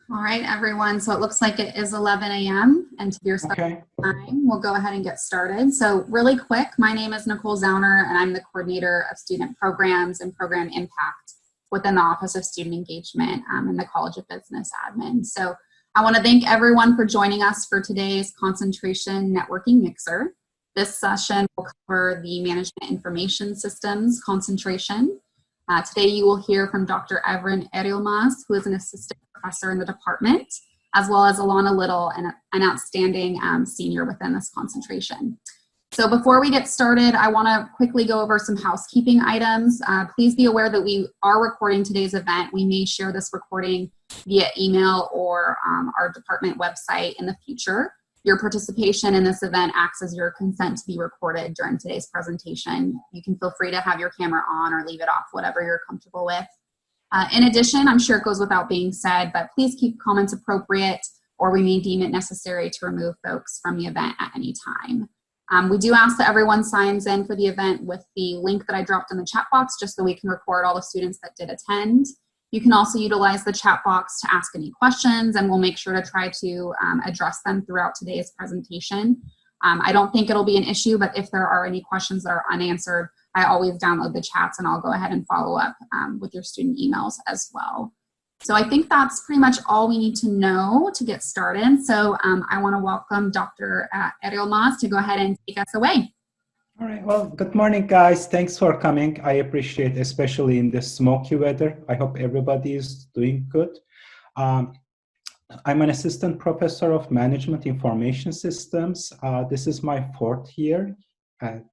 All right, everyone. So it looks like it is 11 a.m. and to your special Okay. time, we'll go ahead and get started. So really quick, my name is Nicole Zauner, and I'm the coordinator of student programs and program impact within the Office of Student Engagement in the College of Business Admin. So I want to thank everyone for joining us for today's concentration networking mixer. This session will cover the management information systems concentration. Today you will hear from Dr. Evren Erilmaz, who is an assistant professor in the department, as well as Alana Little, an outstanding senior within this concentration. So before we get started, I want to quickly go over some housekeeping items. Please be aware that we are recording today's event. We may share this recording via email or our department website in the future. Your participation in this event acts as your consent to be recorded during today's presentation. You can feel free to have your camera on or leave it off, whatever you're comfortable with. In addition, I'm sure it goes without being said, but please keep comments appropriate, or we may deem it necessary to remove folks from the event at any time. We do ask that everyone signs in for the event with the link that I dropped in the chat box, just so we can record all the students that did attend. You can also utilize the chat box to ask any questions, and we'll make sure to try to address them throughout today's presentation. I don't think it'll be an issue, but if there are any questions that are unanswered, I always download the chats and I'll go ahead and follow up with your student emails as well. So I think that's pretty much all we need to know to get started. So I want to welcome Dr. Erilmaz to go ahead and take us away. All right. Well, good morning, guys. Thanks for coming. I appreciate, especially in this smoky weather. I hope everybody is doing good. I'm an assistant professor of management information systems. This is my 4th year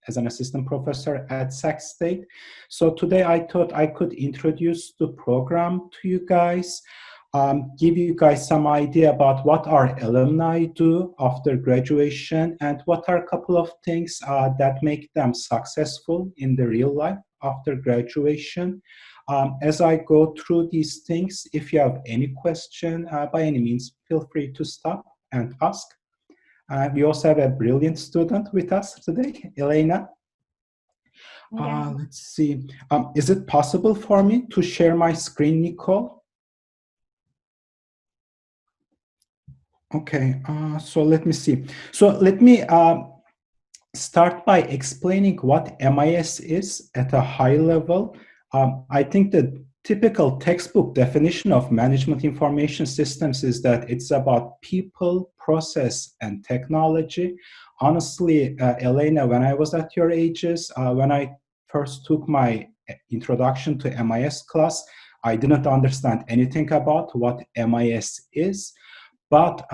as an assistant professor at Sac State. So today I thought I could introduce the program to you guys, give you guys some idea about what our alumni do after graduation and what are a couple of things that make them successful in the real life after graduation. As I go through these things, if you have any question, by any means, feel free to stop and ask. We also have a brilliant student with us today, Elena. Let's see. Is it possible for me to share my screen, Nicole? Okay, so let me see. So let me start by explaining what MIS is at a high level. I think the typical textbook definition of management information systems is that it's about people, process, and technology. Honestly, Elena, when I was at your ages, when I first took my introduction to MIS class, I didn't understand anything about what MIS is. But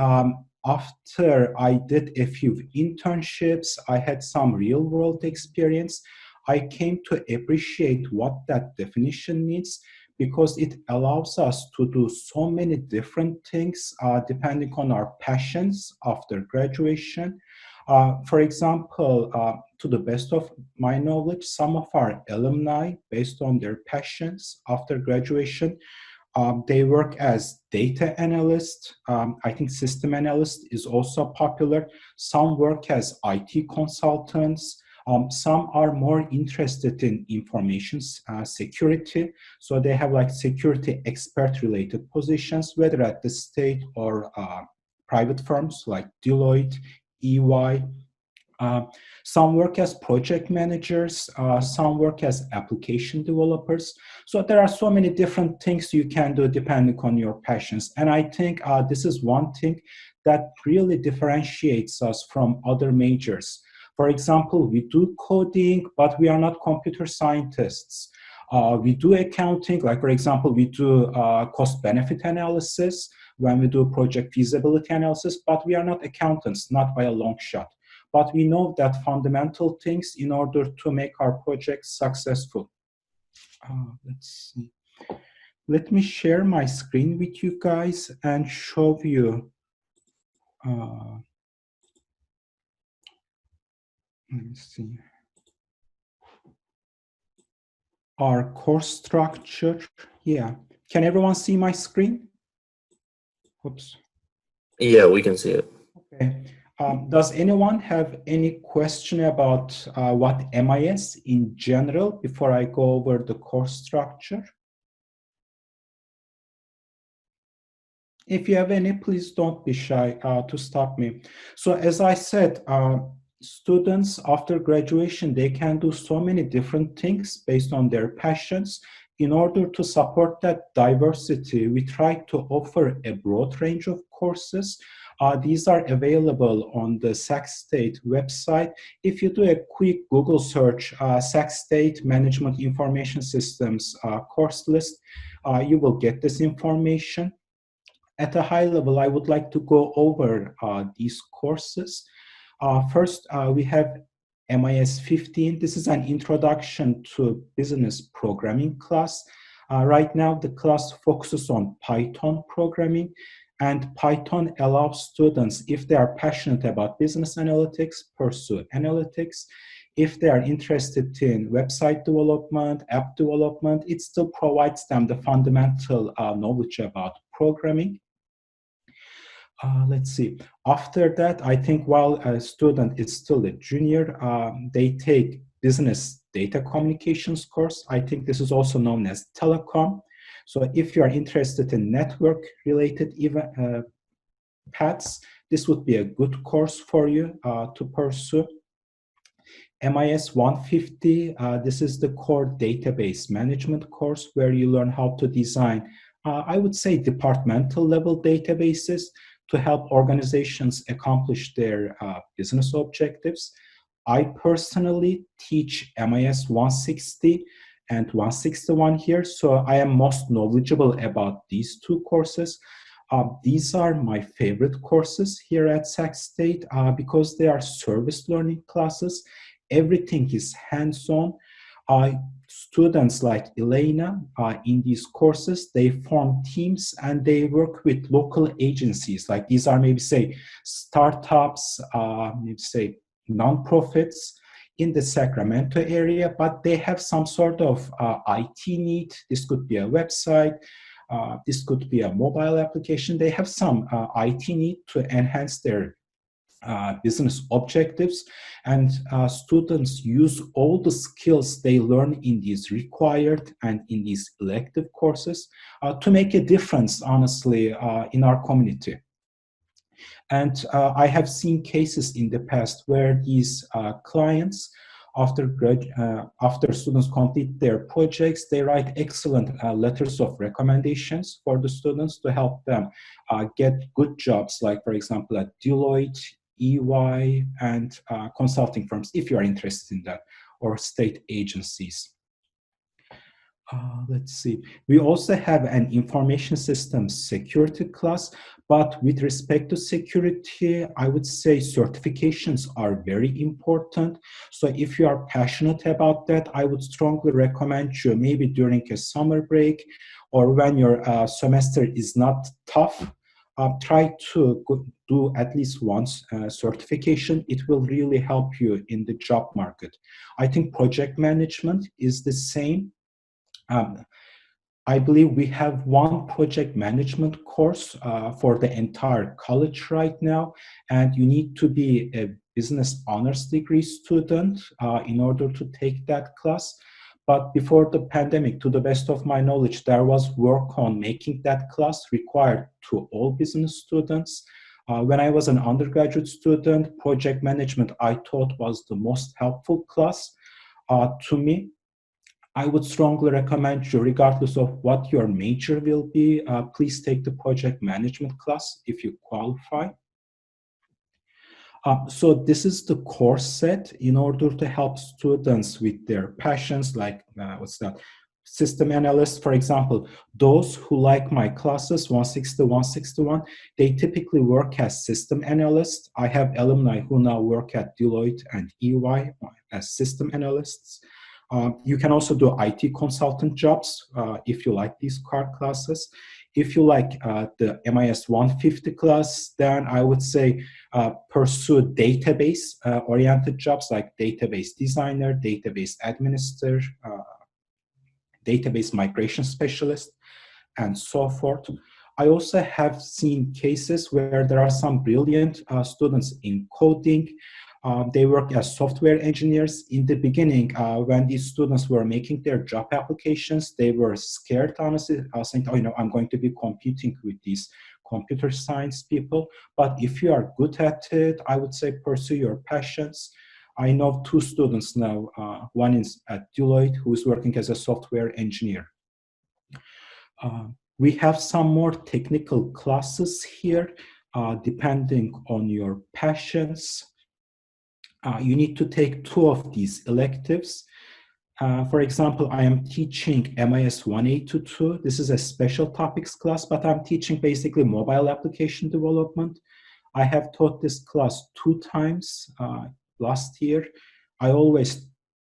after I did a few internships, I had some real world experience. I came to appreciate what that definition means because it allows us to do so many different things depending on our passions after graduation. For example, to the best of my knowledge, some of our alumni, based on their passions after graduation, they work as data analysts. I think system analyst is also popular. Some work as IT consultants. Some are more interested in information security. So they have like security expert related positions, whether at the state or private firms like Deloitte, EY. Some work as project managers, some work as application developers. So there are so many different things you can do depending on your passions. And I think this is one thing that really differentiates us from other majors. For example, we do coding, but we are not computer scientists. We do accounting, like for example, we do cost-benefit analysis when we do project feasibility analysis, but we are not accountants, not by a long shot. But we know that fundamental things in order to make our projects successful. Let's see. Let me share my screen with you guys and show you. Let me see. Our course structure. Yeah. Can everyone see my screen? Oops. Yeah, we can see it. Okay. Does anyone have any question about what MIS in general before I go over the course structure? If you have any, please don't be shy to stop me. So as I said, students after graduation, they can do so many different things based on their passions. In order to support that diversity, we try to offer a broad range of courses. These are available on the Sac State website. If you do a quick Google search, Sac State Management Information Systems course list, you will get this information. At a high level, I would like to go over these courses. First, we have MIS 15. This is an introduction to business programming class. Right now, the class focuses on Python programming, and Python allows students, if they are passionate about business analytics, pursue analytics. If they are interested in website development, app development, it still provides them the fundamental knowledge about programming. Let's see. After that, I think while a student is still a junior, they take business data communications course. I think this is also known as telecom. So if you are interested in network related paths, this would be a good course for you to pursue. MIS 150, this is the core database management course where you learn how to design, I would say, departmental level databases to help organizations accomplish their business objectives. I personally teach MIS 160 and 161 here, so I am most knowledgeable about these two courses. These are my favorite courses here at Sac State because they are service learning classes. Everything is hands-on. Students like Elena in these courses, they form teams and they work with local agencies. Like these are maybe say startups, maybe say nonprofits in the Sacramento area, but they have some sort of IT need. This could be a website. This could be a mobile application. They have some IT need to enhance their business objectives, and students use all the skills they learn in these required and in these elective courses to make a difference, honestly, in our community. And I have seen cases in the past where these clients, after students complete their projects, they write excellent letters of recommendations for the students to help them get good jobs, like, for example, at Deloitte, EY, and consulting firms, if you are interested in that, or state agencies. Let's see. We also have an information systems security class, but with respect to security, I would say certifications are very important. So if you are passionate about that, I would strongly recommend you maybe during a summer break or when your semester is not tough, try to do at least once certification. It will really help you in the job market. I think project management is the same. I believe we have one project management course for the entire college right now, and you need to be a business honors degree student in order to take that class. But before the pandemic, to the best of my knowledge, there was work on making that class required to all business students. When I was an undergraduate student, project management I thought was the most helpful class to me. I would strongly recommend you, regardless of what your major will be, please take the project management class if you qualify. So this is the course set in order to help students with their passions, like system analysts, for example. Those who like my classes, 160, 161, they typically work as system analysts. I have alumni who now work at Deloitte and EY as system analysts. You can also do IT consultant jobs if you like these classes. If you like the MIS 150 class, then I would say pursue database-oriented jobs like database designer, database administrator, database migration specialist, and so forth. I also have seen cases where there are some brilliant students in coding. They work as software engineers. In the beginning, when these students were making their job applications, they were scared, honestly, saying, oh, I'm going to be competing with these computer science people. But if you are good at it, I would say pursue your passions. I know 2 students now. One is at Deloitte, who is working as a software engineer. We have some more technical classes here, depending on your passions. You need to take 2 of these electives. For example, I am teaching MIS 182. This is a special topics class, but I'm teaching basically mobile application development. I have taught this class 2 times last year. I always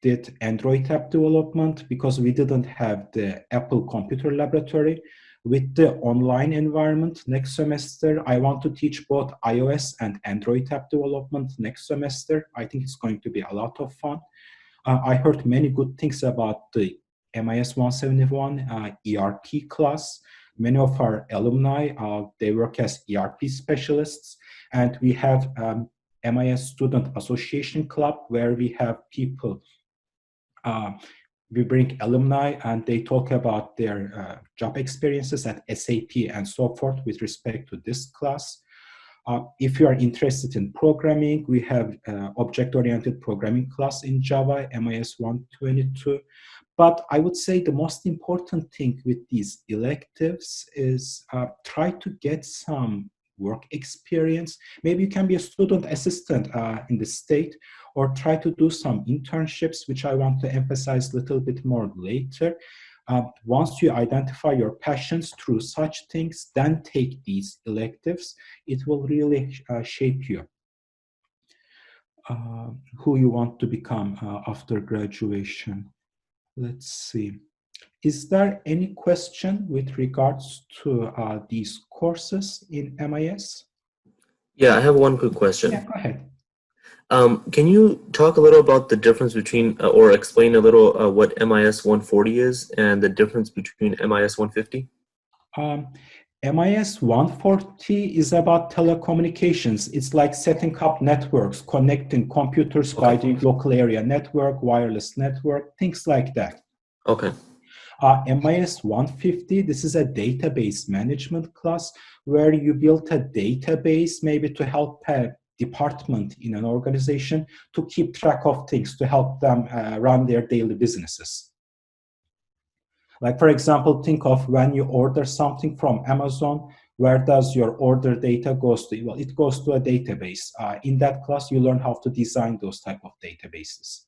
did Android app development because we didn't have the Apple Computer Laboratory. With the online environment next semester, I want to teach both iOS and Android app development next semester. I think it's going to be a lot of fun. I heard many good things about the MIS 171 ERP class. Many of our alumni, they work as ERP specialists, and we have MIS Student Association Club where we have people, we bring alumni and they talk about their job experiences at SAP and so forth with respect to this class. If you are interested in programming, we have object-oriented programming class in Java, MIS 122. But I would say the most important thing with these electives is try to get some work experience. Maybe you can be a student assistant in the state, or try to do some internships, which I want to emphasize a little bit more later. Once you identify your passions through such things, then take these electives. It will really shape you, who you want to become after graduation. Let's see. Is there any question with regards to these courses in MIS? Yeah, I have one quick question. Yeah, go ahead. Can you talk a little about the difference between, or explain a little what MIS 140 is and the difference between MIS 150? MIS 140 is about telecommunications. It's like setting up networks, connecting computers by the local area network, wireless network, things like that. Okay. MIS 150, this is a database management class where you build a database maybe to help a department in an organization to keep track of things, to help them run their daily businesses. Like, for example, think of when you order something from Amazon, where does your order data goes to? Well, it goes to a database. In that class, you learn how to design those type of databases.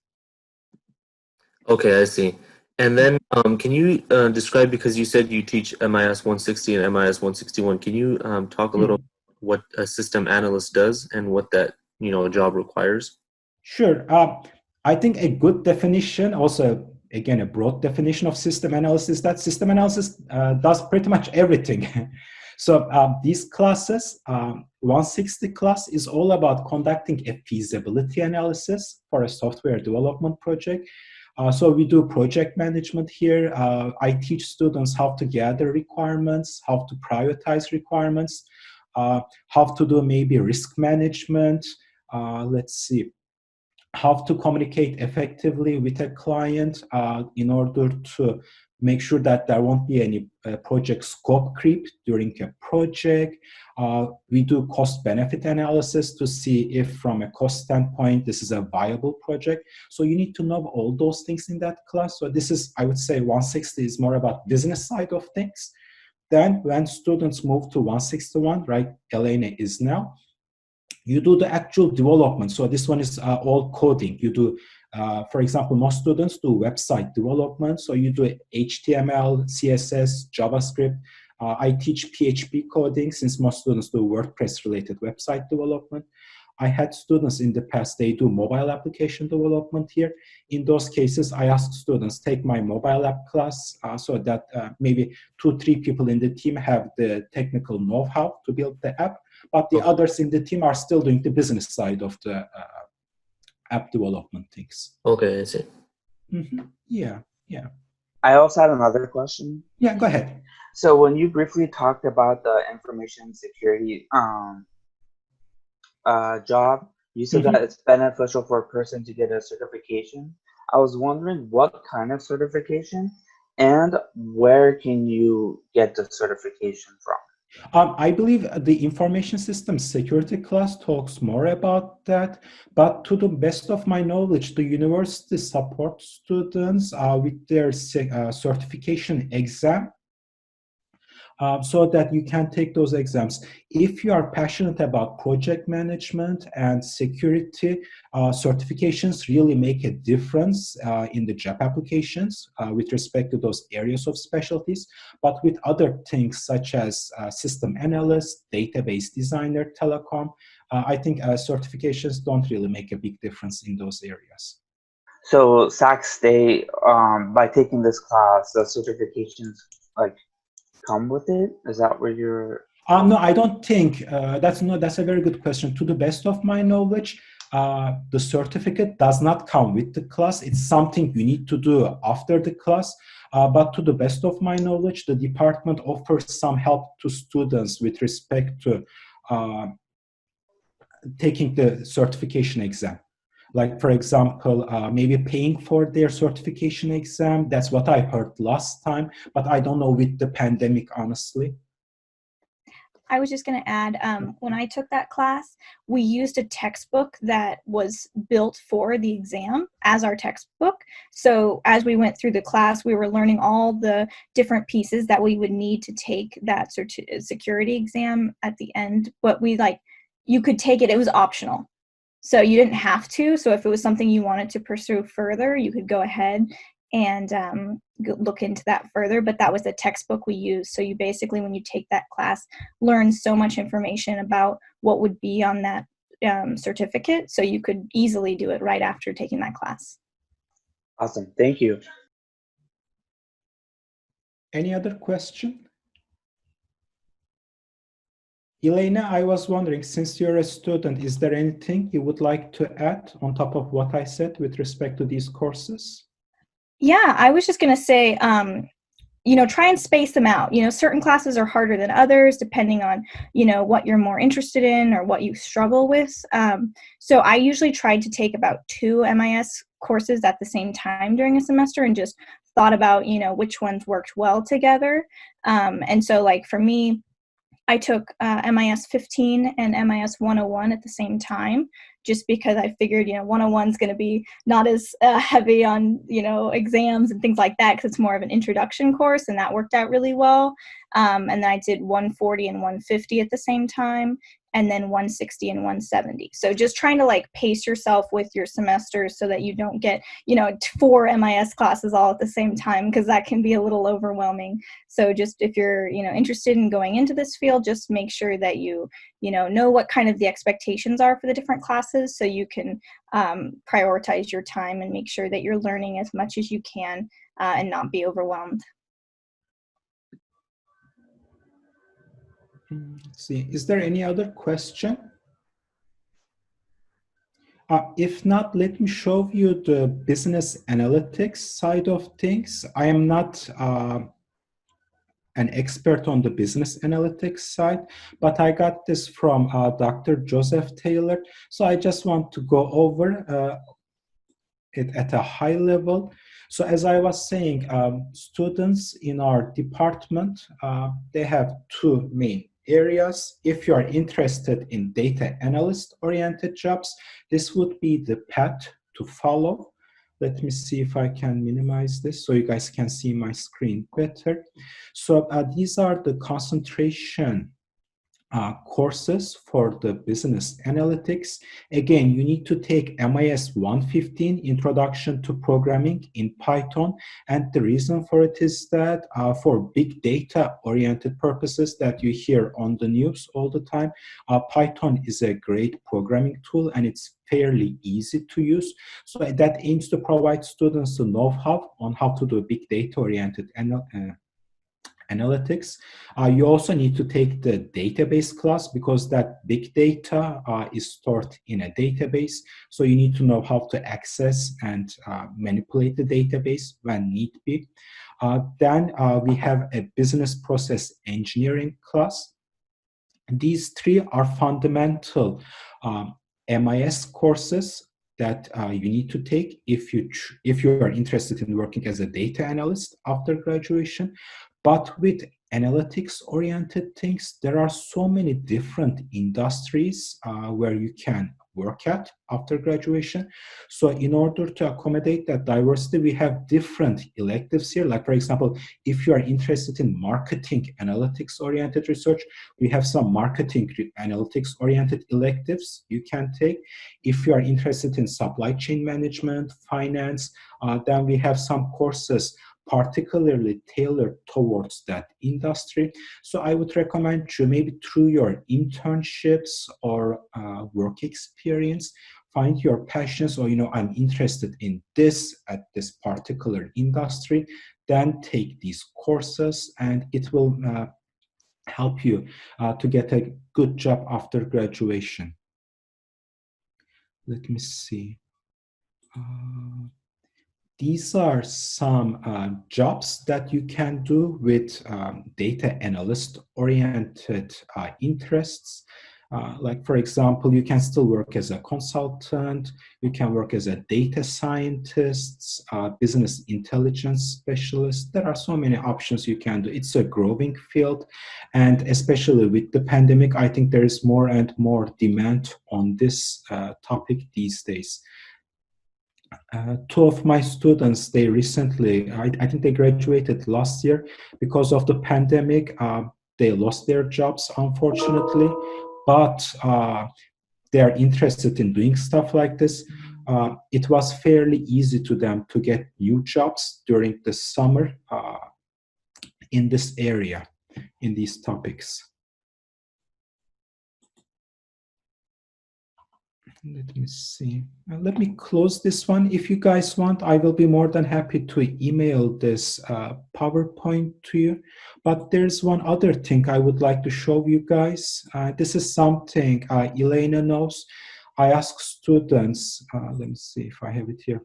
Okay, I see. And then can you describe, because you said you teach MIS 160 and MIS 161, can you talk a little what a system analyst does and what that job requires? Sure. I think a good definition, also again a broad definition of system analysis, that system analysis does pretty much everything. So these classes, 160 class is all about conducting a feasibility analysis for a software development project. So we do project management here. I teach students how to gather requirements, how to prioritize requirements, how to do maybe risk management. Let's see, how to communicate effectively with a client in order to make sure that there won't be any project scope creep during a project. We do cost benefit analysis to see if from a cost standpoint, this is a viable project. So you need to know all those things in that class. So this is, I would say 160 is more about business side of things. Then when students move to 161, right, Elena is now, you do the actual development. So this one is all coding. You do, for example, most students do website development. So you do HTML, CSS, JavaScript. I teach PHP coding since most students do WordPress related website development. I had students in the past, they do mobile application development here. In those cases, I ask students, take my mobile app class so that maybe 2-3 people in the team have the technical know-how to build the app, but the others in the team are still doing the business side of the app development things. Okay, I see. Mm-hmm. Yeah. I also had another question. Yeah, go ahead. So when you briefly talked about the information security job, you said that it's beneficial for a person to get a certification. I was wondering what kind of certification and where can you get the certification from? I believe the information systems security class talks more about that, but to the best of my knowledge, the university supports students with their certification exam so that you can take those exams. If you are passionate about project management and security, certifications really make a difference in the job applications with respect to those areas of specialties. But with other things such as system analyst, database designer, telecom, I think certifications don't really make a big difference in those areas. So Sac State, by taking this class, the certifications like come with it? Is that where you're? No, I don't think that's a very good question. To the best of my knowledge, the certificate does not come with the class. It's something you need to do after the class. But to the best of my knowledge, the department offers some help to students with respect to taking the certification exam. Like, for example, maybe paying for their certification exam. That's what I heard last time, but I don't know with the pandemic, honestly. I was just going to add, when I took that class, we used a textbook that was built for the exam as our textbook. So as we went through the class, we were learning all the different pieces that we would need to take that security exam at the end. But you could take it, it was optional. So you didn't have to. So if it was something you wanted to pursue further, you could go ahead and look into that further. But that was the textbook we used. So you basically, when you take that class, learn so much information about what would be on that certificate. So you could easily do it right after taking that class. Awesome. Thank you. Any other question? Elena, I was wondering, since you're a student, is there anything you would like to add on top of what I said with respect to these courses? Yeah, I was just going to say, try and space them out. Certain classes are harder than others, depending on, what you're more interested in or what you struggle with. So I usually tried to take about 2 MIS courses at the same time during a semester and just thought about, which ones worked well together. And so like for me, I took MIS 15 and MIS 101 at the same time, just because I figured, 101 is going to be not as heavy on, exams and things like that, because it's more of an introduction course, and that worked out really well. And then I did 140 and 150 at the same time, and then 160 and 170. So just trying to pace yourself with your semesters so that you don't get, 4 MIS classes all at the same time, because that can be a little overwhelming. So just if you're, interested in going into this field, just make sure that you know what kind of the expectations are for the different classes, so you can prioritize your time and make sure that you're learning as much as you can and not be overwhelmed. Let's see, is there any other question? If not, let me show you the business analytics side of things. I am not an expert on the business analytics side, but I got this from Dr. Joseph Taylor. So I just want to go over it at a high level. So as I was saying, students in our department, they have 2 main areas. If you are interested in data analyst oriented jobs, this would be the path to follow. Let me see if I can minimize this so you guys can see my screen better. So these are the concentration courses for the business analytics. Again, you need to take MIS 115, Introduction to Programming in Python. And the reason for it is that for big data oriented purposes that you hear on the news all the time, Python is a great programming tool, and it's fairly easy to use. So that aims to provide students the know-how on how to do big data oriented analytics. You also need to take the database class, because that big data is stored in a database. So you need to know how to access and manipulate the database when need be. Then we have a business process engineering class. These 3 are fundamental MIS courses that you need to take if you are interested in working as a data analyst after graduation. But with analytics oriented things, there are so many different industries where you can work at after graduation. So in order to accommodate that diversity, we have different electives here. Like, for example, if you are interested in marketing analytics oriented research, we have some marketing analytics oriented electives you can take. If you are interested in supply chain management, finance, then we have some courses particularly tailored towards that industry. So I would recommend you, maybe through your internships or work experience, find your passions, or, I'm interested in this at this particular industry, then take these courses, and it will help you to get a good job after graduation. Let me see. These are some jobs that you can do with data analyst-oriented interests. Like, for example, you can still work as a consultant, you can work as a data scientist, business intelligence specialist. There are so many options you can do. It's a growing field, and especially with the pandemic, I think there is more and more demand on this topic these days. Two of my students, they recently, I think they graduated last year. Because of the pandemic, they lost their jobs, unfortunately, but they are interested in doing stuff like this. It was fairly easy to them to get new jobs during the summer in this area, in these topics. Let me see. Let me close this one. If you guys want, I will be more than happy to email this PowerPoint to you. But there's one other thing I would like to show you guys. This is something Elena knows. I ask students, let me see if I have it here,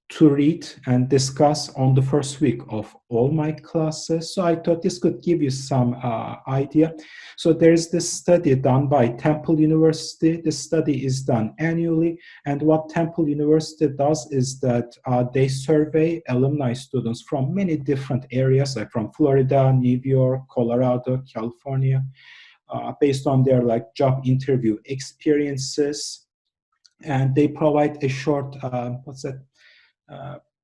to read and discuss on the first week of all my classes. So I thought this could give you some idea. So there's this study done by Temple University. This study is done annually. And what Temple University does is that they survey alumni students from many different areas, like from Florida, New York, Colorado, California, based on their job interview experiences. And they provide a short,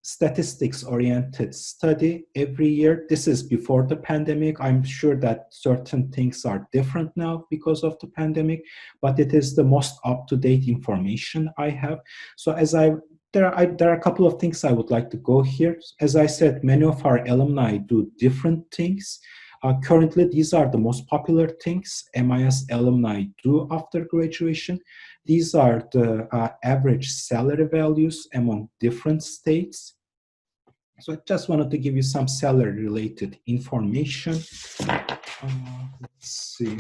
statistics-oriented study every year. This is before the pandemic. I'm sure that certain things are different now because of the pandemic, but it is the most up-to-date information I have. So there are a couple of things I would like to go here. As I said, many of our alumni do different things. Currently, these are the most popular things MIS alumni do after graduation. These are the average salary values among different states. So I just wanted to give you some salary-related information. Let's see.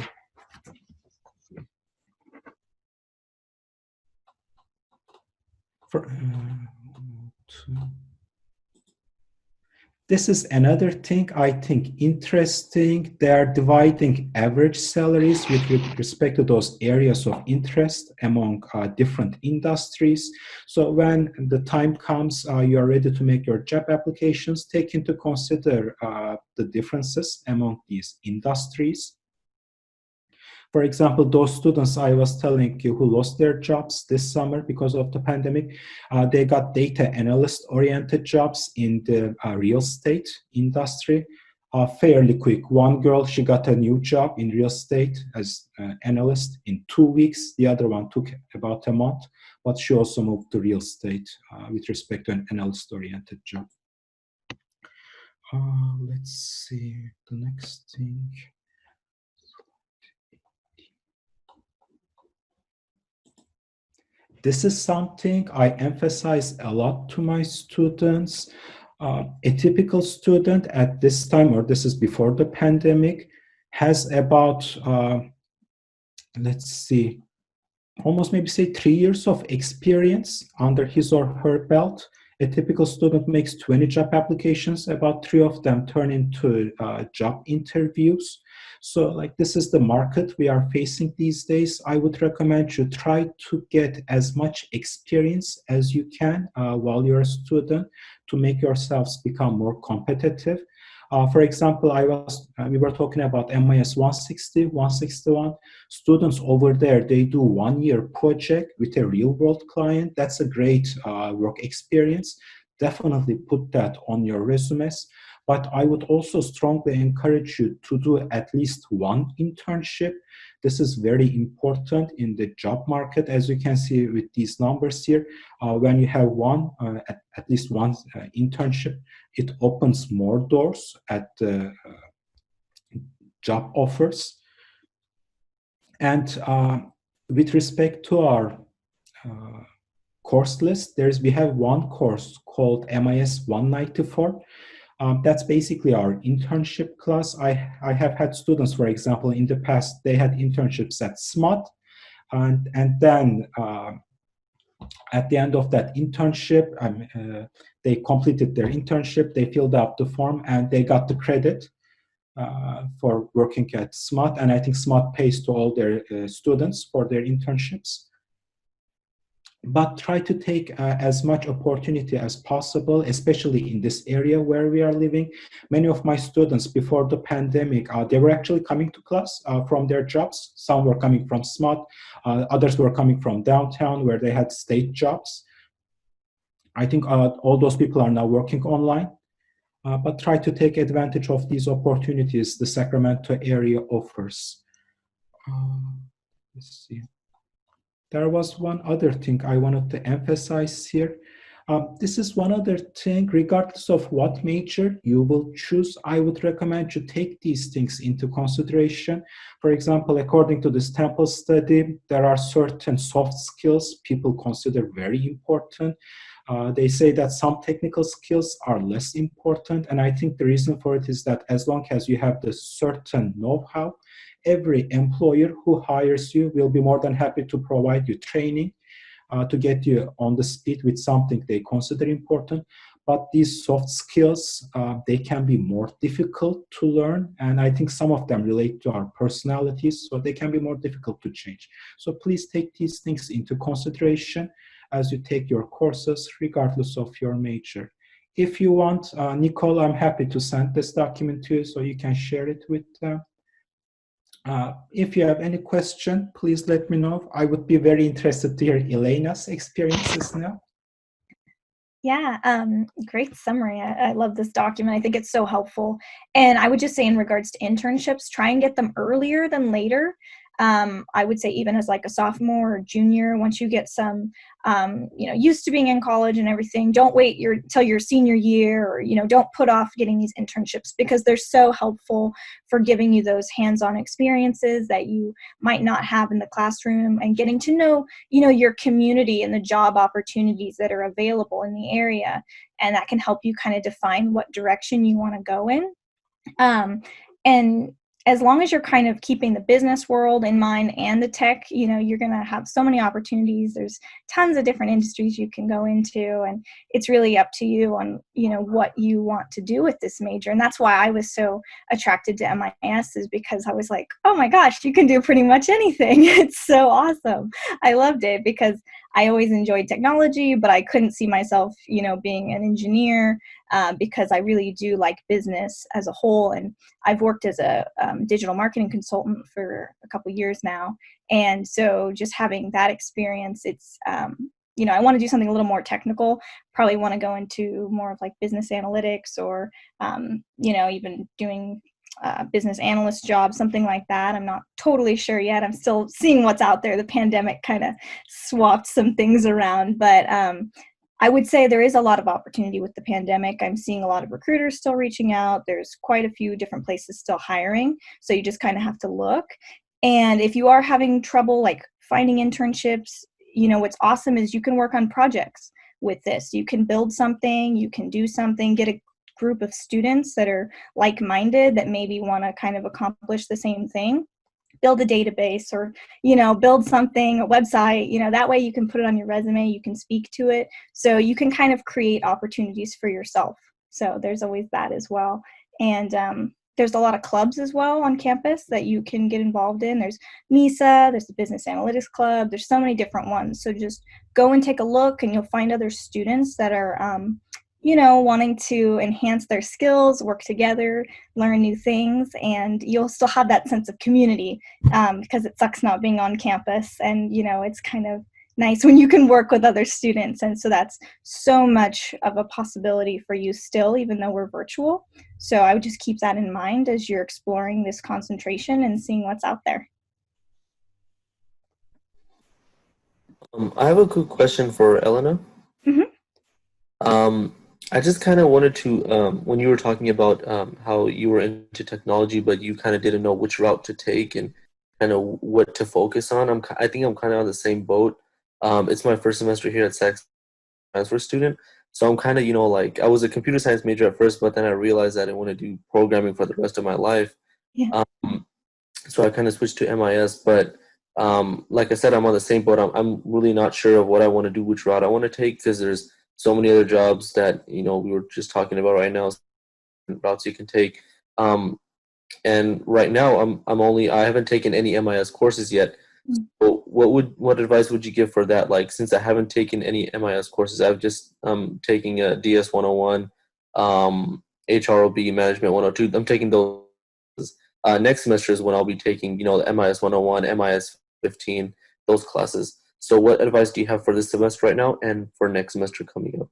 This is another thing I think interesting. They are dividing average salaries with respect to those areas of interest among different industries. So when the time comes, you are ready to make your job applications, take into consider the differences among these industries. For example, those students I was telling you who lost their jobs this summer because of the pandemic, they got data analyst-oriented jobs in the real estate industry fairly quick. One girl, she got a new job in real estate as an analyst in 2 weeks. The other one took about a month, but she also moved to real estate with respect to an analyst-oriented job. Let's see the next thing. This is something I emphasize a lot to my students. A typical student at this time, or this is before the pandemic, has about, let's see, almost maybe say 3 years of experience under his or her belt. A typical student makes 20 job applications, about 3 of them turn into job interviews. So this is the market we are facing these days. I would recommend you try to get as much experience as you can while you're a student to make yourselves become more competitive. For example, we were talking about MIS 160, 161. Students over there, they do 1-year project with a real world client. That's a great work experience. Definitely put that on your resumes. But I would also strongly encourage you to do at least one internship. This is very important in the job market, as you can see with these numbers here. When you have at least one internship, it opens more doors at the job offers. And with respect to our course list, we have one course called MIS 194. That's basically our internship class. I have had students, for example, in the past, they had internships at SMOT, and then at the end of that internship, they completed their internship, they filled out the form, and they got the credit for working at SMOT. And I think SMOT pays to all their students for their internships. But try to take as much opportunity as possible, especially in this area where we are living. Many of my students before the pandemic, they were actually coming to class from their jobs. Some were coming from SMOT, others were coming from downtown where they had state jobs. I think all those people are now working online, but try to take advantage of these opportunities the Sacramento area offers. Let's see. There was one other thing I wanted to emphasize here. This is one other thing, regardless of what major you will choose, I would recommend you take these things into consideration. For example, according to this Temple study, there are certain soft skills people consider very important. They say that some technical skills are less important, and I think the reason for it is that as long as you have the certain know-how, every employer who hires you will be more than happy to provide you training to get you on the speed with something they consider important. But these soft skills, they can be more difficult to learn. And I think some of them relate to our personalities, so they can be more difficult to change. So please take these things into consideration as you take your courses, regardless of your major. If you want, Nicole, I'm happy to send this document to you so you can share it with them. If you have any question, please let me know. I would be very interested to hear Elena's experiences now. Yeah, great summary. I love this document. I think it's so helpful. And I would just say in regards to internships, try and get them earlier than later. I would say even as like a sophomore or junior, once you get some, used to being in college and everything, don't wait till your senior year, or, don't put off getting these internships, because they're so helpful for giving you those hands-on experiences that you might not have in the classroom, and getting to know, your community and the job opportunities that are available in the area. And that can help you kind of define what direction you want to go in. And as long as you're kind of keeping the business world in mind and the tech, you're going to have so many opportunities. There's tons of different industries you can go into, and it's really up to you on, what you want to do with this major. And that's why I was so attracted to MIS, is because I was like, oh my gosh, you can do pretty much anything. It's so awesome. I loved it because I always enjoyed technology, but I couldn't see myself, being an engineer, because I really do like business as a whole. And I've worked as a digital marketing consultant for a couple years now. And so just having that experience, it's, I want to do something a little more technical, probably want to go into more of like business analytics, or, even doing business analyst job, something like that. I'm not totally sure yet. I'm still seeing what's out there. The pandemic kind of swapped some things around, but I would say there is a lot of opportunity with the pandemic. I'm seeing a lot of recruiters still reaching out. There's quite a few different places still hiring. So you just kind of have to look. And if you are having trouble like finding internships, what's awesome is you can work on projects with this. You can build something, you can do something, get a group of students that are like-minded that maybe want to kind of accomplish the same thing. Build a database, or, build something, a website, that way you can put it on your resume, you can speak to it. So you can kind of create opportunities for yourself. So there's always that as well. And there's a lot of clubs as well on campus that you can get involved in. There's MISA, there's the Business Analytics Club. There's so many different ones. So just go and take a look, and you'll find other students that are, you know, wanting to enhance their skills, work together, learn new things, and you'll still have that sense of community because it sucks not being on campus. And, you know, it's kind of nice when you can work with other students. And so that's so much of a possibility for you still, even though we're virtual. So I would just keep that in mind as you're exploring this concentration and seeing what's out there. I have a quick question for Elena. Mhm. I just kind of wanted to, when you were talking about how you were into technology, but you kind of didn't know which route to take and kind of what to focus on. I think I'm kind of on the same boat. It's my first semester here at Sax transfer student, so I'm kind of, you know, like I was a computer science major at first, but then I realized that I want to do programming for the rest of my life. Yeah. So I kind of switched to MIS, but like I said, I'm on the same boat. I'm really not sure of what I want to do, which route I want to take, because there's so many other jobs that, you know, we were just talking about right now, routes you can take. And right now, I haven't taken any MIS courses yet. So what advice would you give for that? Like, since I haven't taken any MIS courses, I've just taking a DS 101, HROB Management 102. I'm taking those. Next semester is when I'll be taking, you know, the MIS 101, MIS 15, those classes. So what advice do you have for this semester right now and for next semester coming up?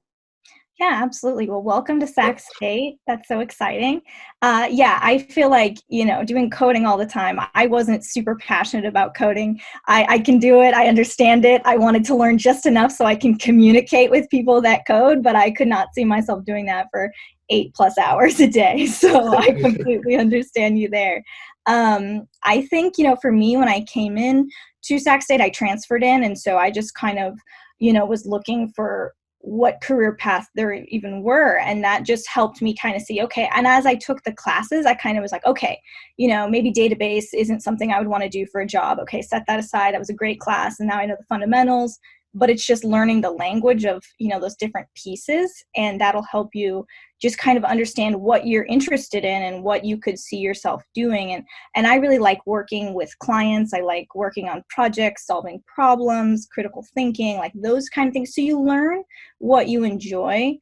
Yeah, absolutely. Well, welcome to Sac State. That's so exciting. Yeah, I feel like, you know, doing coding all the time, I wasn't super passionate about coding. I can do it. I understand it. I wanted to learn just enough so I can communicate with people that code, but I could not see myself doing that for 8+ hours a day. So I completely understand you there. I think, you know, for me, when I came in to Sac State, I transferred in. And so I just kind of, you know, was looking for what career paths there even were. And that just helped me kind of see, okay. And as I took the classes, I kind of was like, okay, you know, maybe database isn't something I would want to do for a job. Okay, set that aside. That was a great class. And now I know the fundamentals, but it's just learning the language of, you know, those different pieces. And that'll help you just kind of understand what you're interested in and what you could see yourself doing. And I really like working with clients. I like working on projects, solving problems, critical thinking, like those kind of things. So you learn what you enjoy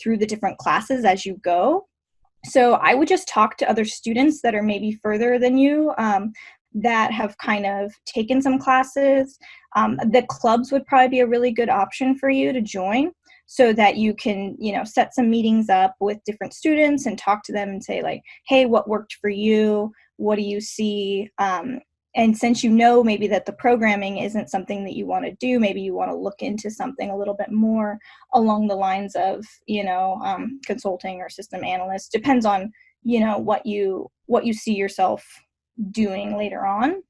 through the different classes as you go. So I would just talk to other students that are maybe further than you, that have kind of taken some classes. The clubs would probably be a really good option for you to join, so that you can, you know, set some meetings up with different students and talk to them and say like, hey, what worked for you? What do you see? And since you know maybe that the programming isn't something that you want to do, maybe you want to look into something a little bit more along the lines of, you know, consulting or system analyst. Depends on, you know, what you see yourself doing later on.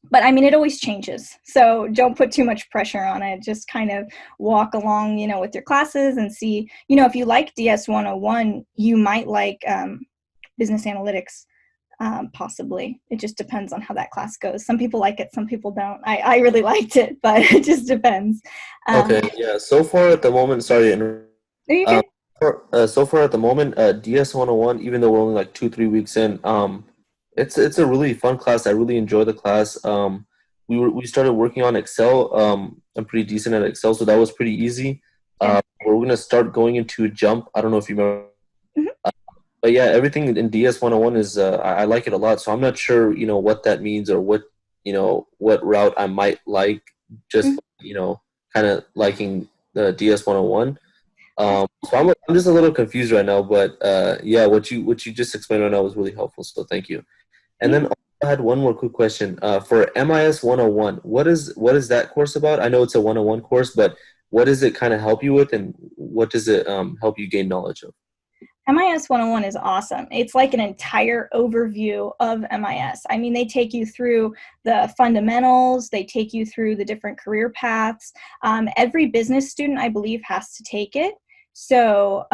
But I mean, it always changes. So don't put too much pressure on it. Just kind of walk along, you know, with your classes and see, you know, if you like DS 101, you might like business analytics. Possibly. It just depends on how that class goes. Some people like it, some people don't. I really liked it, but it just depends. Okay, yeah. So far at the moment, sorry to interrupt. Are you good? So far at the moment, DS 101, even though we're only like 2-3 weeks in, it's a really fun class. I really enjoy the class. We started working on Excel. I'm pretty decent at Excel, so that was pretty easy. We're gonna start going into Jump. I don't know if you remember. Mhm. But yeah, everything in DS 101 is I like it a lot. So I'm not sure, you know, what that means or what, you know, what route I might like. Just Mhm. you know, kind of liking the DS 101. So I'm just a little confused right now, but yeah, what you just explained right now was really helpful. So thank you. And Yeah. then I had one more quick question. For MIS 101, what is that course about? I know it's a 101 course, but what does it kind of help you with, and what does it help you gain knowledge of? MIS 101 is awesome. It's like an entire overview of MIS. I mean, they take you through the fundamentals, they take you through the different career paths. Every business student, I believe, has to take it. So,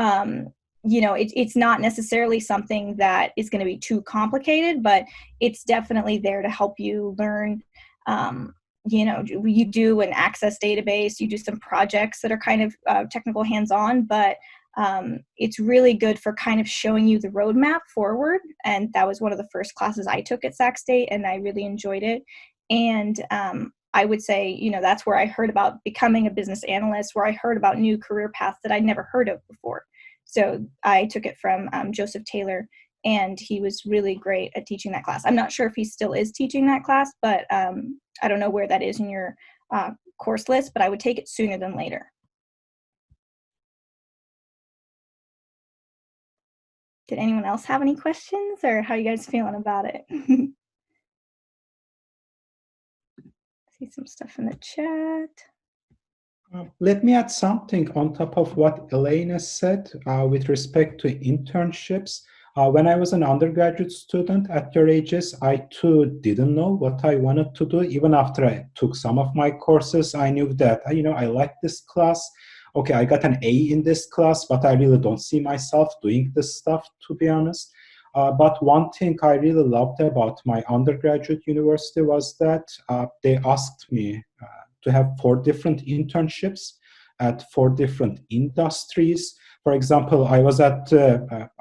you know, it's not necessarily something that is going to be too complicated, but it's definitely there to help you learn. You know, you do an access database, you do some projects that are kind of technical hands-on, but it's really good for kind of showing you the roadmap forward. And that was one of the first classes I took at Sac State, and I really enjoyed it. And I would say, you know, that's where I heard about becoming a business analyst, where I heard about new career paths that I'd never heard of before. So I took it from Joseph Taylor, and he was really great at teaching that class. I'm not sure if he still is teaching that class, but I don't know where that is in your course list, but I would take it sooner than later. Did anyone else have any questions, or how are you guys feeling about it? See some stuff in the chat. Let me add something on top of what Elena said with respect to internships. When I was an undergraduate student at your ages, I too didn't know what I wanted to do. Even after I took some of my courses, I knew that, I like this class. Okay, I got an A in this class, but I really don't see myself doing this stuff, to be honest. But one thing I really loved about my undergraduate university was that they asked me to have 4 different internships at 4 different industries. For example, I was at,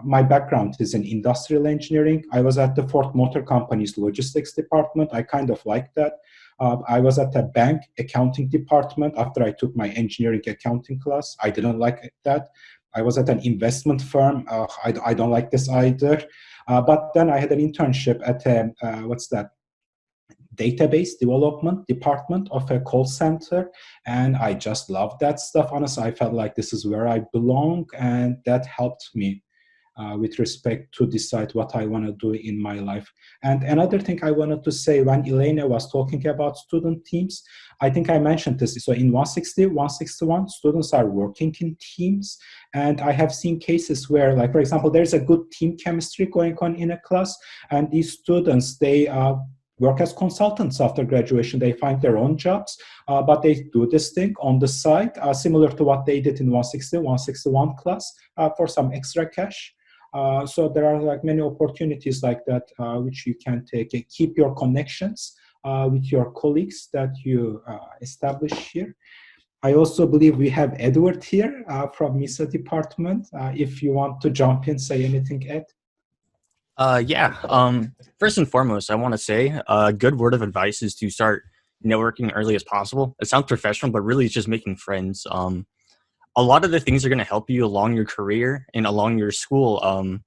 my background is in industrial engineering. I was at the Ford Motor Company's logistics department. I kind of liked that. I was at a bank accounting department after I took my engineering accounting class. I didn't like that. I was at an investment firm. I don't like this either. But then I had an internship at a, database development department of a call center, and I just loved that stuff. Honestly, I felt like this is where I belong, and that helped me with respect to decide what I want to do in my life. And another thing I wanted to say, when Elena was talking about student teams, I think I mentioned this. So in 160, 161, students are working in teams. And I have seen cases where, like, for example, there's a good team chemistry going on in a class, and these students, they work as consultants after graduation. They find their own jobs, but they do this thing on the side, similar to what they did in 160, 161 class for some extra cash. So there are like many opportunities like that which you can take. Keep your connections with your colleagues that you establish here. I also believe we have Edward here from MISA department. If you want to jump in, say anything, Ed. First and foremost, I want to say a good word of advice is to start networking early as possible. It sounds professional, but really it's just making friends. A lot of the things that are going to help you along your career and along your school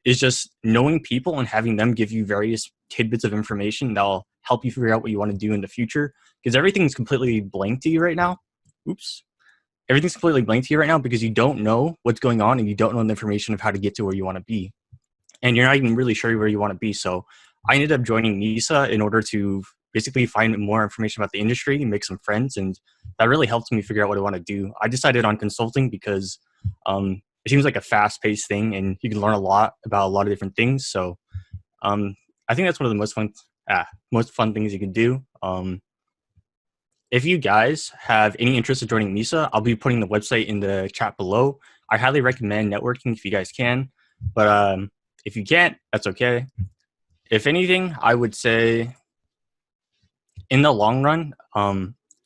is just knowing people and having them give you various tidbits of information that'll help you figure out what you want to do in the future, because everything's completely blank to you right now. Everything's completely blank to you right now because you don't know what's going on and you don't know the information of how to get to where you want to be. And you're not even really sure where you want to be. So I ended up joining MISA in order to basically find more information about the industry and make some friends. And that really helped me figure out what I want to do. I decided on consulting because it seems like a fast-paced thing and you can learn a lot about a lot of different things. So I think that's one of the most fun things you can do. If you guys have any interest in joining MISA, I'll be putting the website in the chat below. I highly recommend networking if you guys can. But if you can't, that's okay. If anything, I would say in the long run,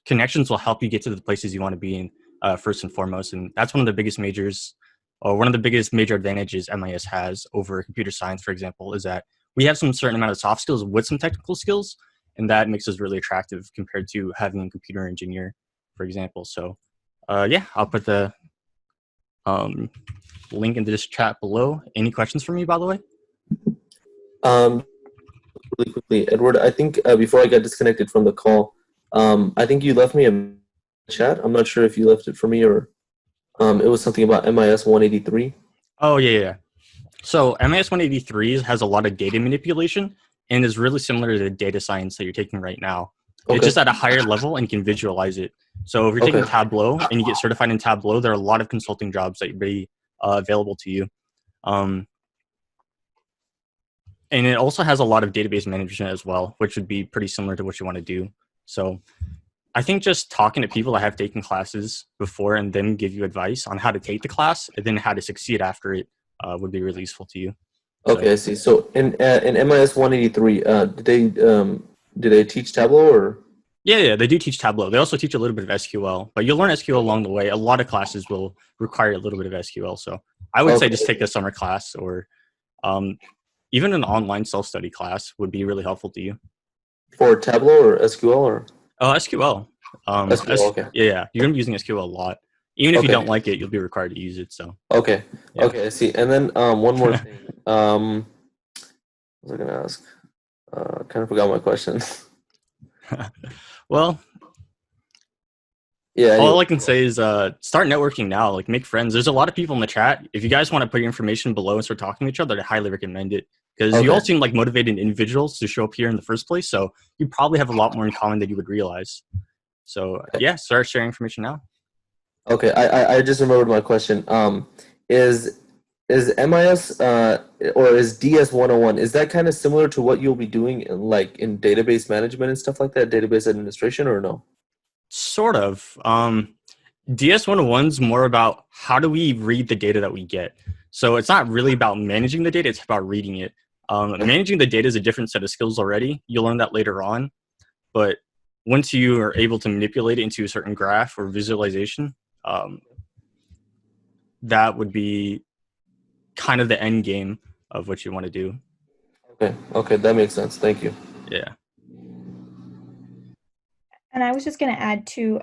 connections will help you get to the places you want to be in first and foremost. And that's one of the biggest major advantages MIS has over computer science, for example, is that we have some certain amount of soft skills with some technical skills. And that makes us really attractive compared to having a computer engineer, for example. So I'll put the link in this chat below. Any questions for me, by the way? Really quickly, Edward, I think before I got disconnected from the call, I think you left me a chat. I'm not sure if you left it for me or it was something about MIS 183. Oh, yeah. So MIS 183 has a lot of data manipulation and is really similar to the data science that you're taking right now. Okay. It's just at a higher level and you can visualize it. So if you're taking Tableau and you get certified in Tableau, there are a lot of consulting jobs that will be available to you. And it also has a lot of database management as well, which would be pretty similar to what you want to do. So I think just talking to people that have taken classes before and then give you advice on how to take the class and then how to succeed after it would be really useful to you. Okay, I see. So in MIS 183, did they teach Tableau or? Yeah, they do teach Tableau. They also teach a little bit of SQL, but you'll learn SQL along the way. A lot of classes will require a little bit of SQL. So I would say just take the summer class or even an online self-study class would be really helpful to you. For Tableau or SQL or? Oh, SQL. SQL, okay. Yeah, you're going to be using SQL a lot. Even if you Okay. don't like it, you'll be required to use it. So Okay. Yeah. Okay, I see. And then one more thing. What was I gonna ask? Kind of forgot my question. well, Yeah. all Anyway. I can say is start networking now. Like, make friends. There's a lot of people in the chat. If you guys want to put your information below and start talking to each other, I highly recommend it, because you all Okay. seem like motivated individuals to show up here in the first place. So you probably have a lot more in common than you would realize. So yeah, start sharing information now. Okay. I just remembered my question. Is MIS or is DS 101, is that kind of similar to what you'll be doing in database management and stuff like that, database administration, or no? Sort of. DS 101's more about how do we read the data that we get. So it's not really about managing the data, it's about reading it. Managing the data is a different set of skills already. You'll learn that later on. But once you are able to manipulate it into a certain graph or visualization, that would be kind of the end game of what you want to do. Okay, that makes sense. Thank you. Yeah. And I was just going to add to,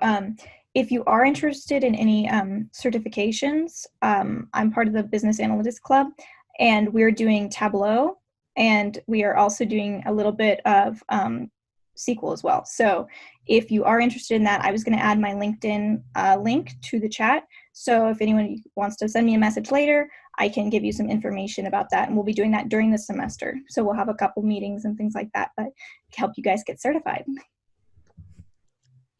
if you are interested in any certifications, I'm part of the Business Analytics Club, and we're doing Tableau, and we are also doing a little bit of SQL as well. So if you are interested in that, I was going to add my LinkedIn link to the chat. So if anyone wants to send me a message later, I can give you some information about that. And we'll be doing that during the semester. So we'll have a couple meetings and things like that, but help you guys get certified.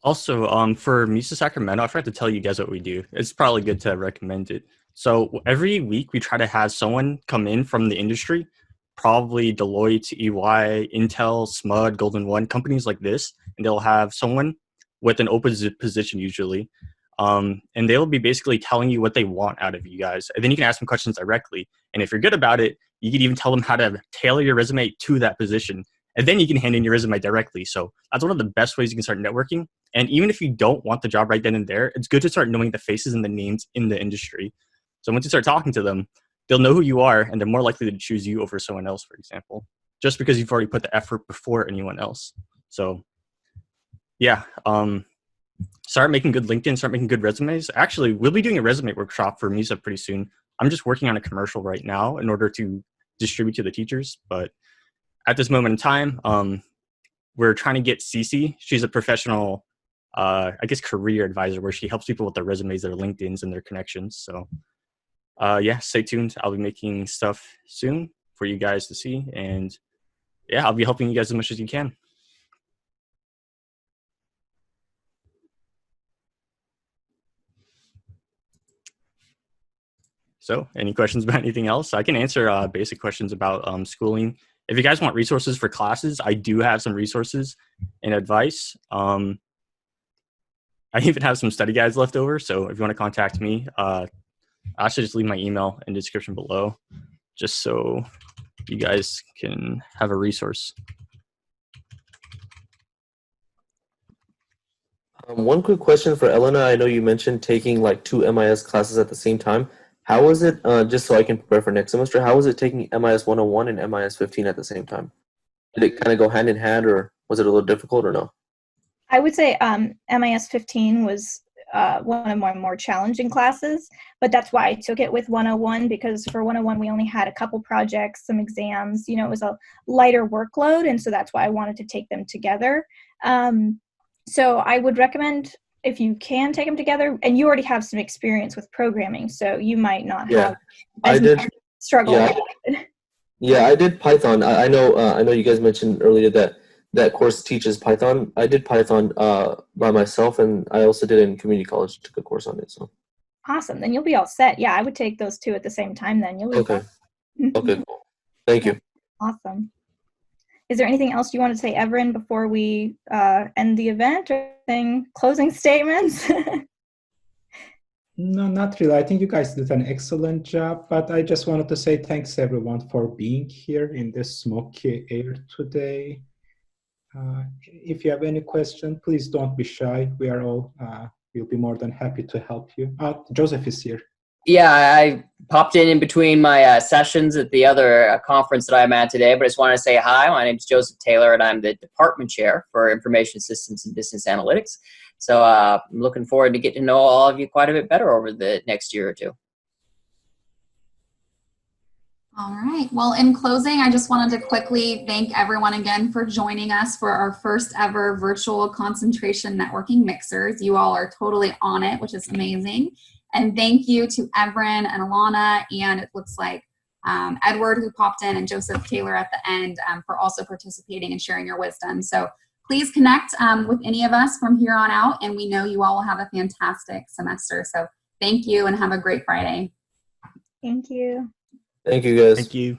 Also, for MISA Sacramento, I forgot to tell you guys what we do. It's probably good to recommend it. So every week we try to have someone come in from the industry, probably Deloitte, EY, Intel, SMUD, Golden One, companies like this, and they'll have someone with an open position usually. And they'll be basically telling you what they want out of you guys. And then you can ask them questions directly. And if you're good about it, you can even tell them how to tailor your resume to that position. And then you can hand in your resume directly. So that's one of the best ways you can start networking. And even if you don't want the job right then and there, it's good to start knowing the faces and the names in the industry. So once you start talking to them, they'll know who you are, and they're more likely to choose you over someone else, for example, just because you've already put the effort before anyone else. So yeah, start making good LinkedIn, start making good resumes. Actually, we'll be doing a resume workshop for MISA pretty soon. I'm just working on a commercial right now in order to distribute to the teachers. But at this moment in time, we're trying to get Cece. She's a professional, I guess, career advisor where she helps people with their resumes, their LinkedIns, and their connections. So yeah, stay tuned. I'll be making stuff soon for you guys to see. And yeah, I'll be helping you guys as much as you can. So any questions about anything else? I can answer basic questions about schooling. If you guys want resources for classes, I do have some resources and advice. I even have some study guides left over. So if you want to contact me, I should just leave my email in the description below, just so you guys can have a resource. One quick question for Elena. I know you mentioned taking like 2 MIS classes at the same time. How was it, just so I can prepare for next semester, how was it taking MIS 101 and MIS 15 at the same time? Did it kind of go hand in hand, or was it a little difficult, or no? I would say MIS 15 was one of my more challenging classes, but that's why I took it with 101, because for 101 we only had a couple projects, some exams, you know, it was a lighter workload, and so that's why I wanted to take them together. So I would recommend, if you can, take them together, and you already have some experience with programming, so you might not have as much struggle. Yeah, I did Python. I know you guys mentioned earlier that course teaches Python. I did Python by myself, and I also did it in community college, took a course on it. So awesome, then you'll be all set. Yeah, I would take those two at the same time, then you'll be okay. Okay, cool. Thank you. Awesome. Is there anything else you want to say, Everin, before we end the event, or anything, closing statements? No, not really. I think you guys did an excellent job, but I just wanted to say thanks everyone for being here in this smoky air today. If you have any question, please don't be shy. We are all, we'll be more than happy to help you. Joseph is here. Yeah, I popped in between my sessions at the other conference that I'm at today, but I just wanted to say hi. My name is Joseph Taylor, and I'm the department chair for Information Systems and Business Analytics. So I'm looking forward to getting to know all of you quite a bit better over the next year or two. All right. Well, in closing, I just wanted to quickly thank everyone again for joining us for our first ever virtual concentration networking mixers. You all are totally on it, which is amazing. And thank you to Evren and Alana, and it looks like Edward, who popped in, and Joseph Taylor at the end for also participating and sharing your wisdom. So please connect with any of us from here on out, and we know you all will have a fantastic semester. So thank you and have a great Friday. Thank you. Thank you, guys. Thank you.